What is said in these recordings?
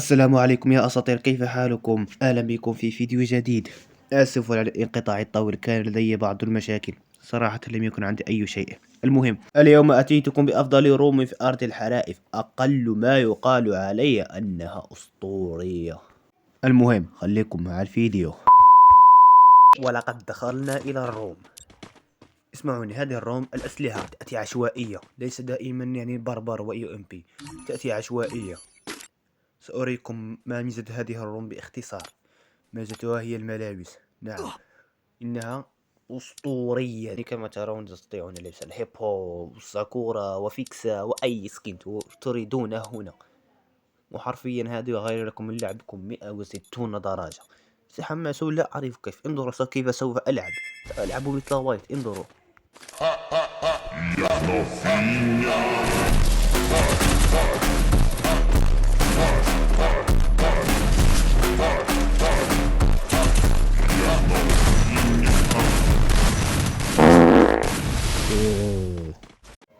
السلام عليكم يا أساطير، كيف حالكم؟ أهلا بكم في فيديو جديد. آسف على الانقطاع الطويل، كان لدي بعض المشاكل. صراحة لم يكن عندي أي شيء. المهم، اليوم أتيتكم بأفضل روم في أرض الحرائف، أقل ما يقال علي أنها أسطورية. المهم، خليكم مع الفيديو. ولقد دخلنا إلى الروم. اسمعوني، هذه الروم الأسلحة تأتي عشوائية، ليس دائما يعني بربر وإي ام بي، تأتي عشوائية. سأريكم ما ميزة هذه الروم باختصار. ميزتها هي الملابس. نعم، إنها أسطورية. كما ترون تستطيعون لبس الهيبو والساكورا وفيكسا وأي سكين تريدونه هنا. وحرفيا هذا يغير لكم من لعبكم 160 درجة. تحمسوا؟ لا أعرف كيف. انظروا كيف سوف ألعب مثل وايت. انظروا.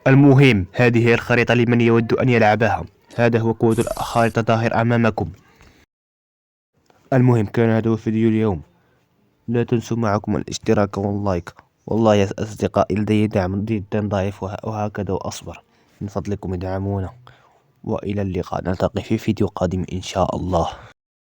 المهم، هذه هي الخريطة لمن يود أن يلعبها. هذا هو كود الخريطة ظاهر أمامكم. المهم، كان هذا هو فيديو اليوم. لا تنسوا معكم الاشتراك واللايك. والله يا أصدقائي لدي دعم جدا ضعيف وهكذا وأصبر. من فضلكم ادعمونا، وإلى اللقاء. نلتقي في فيديو قادم إن شاء الله.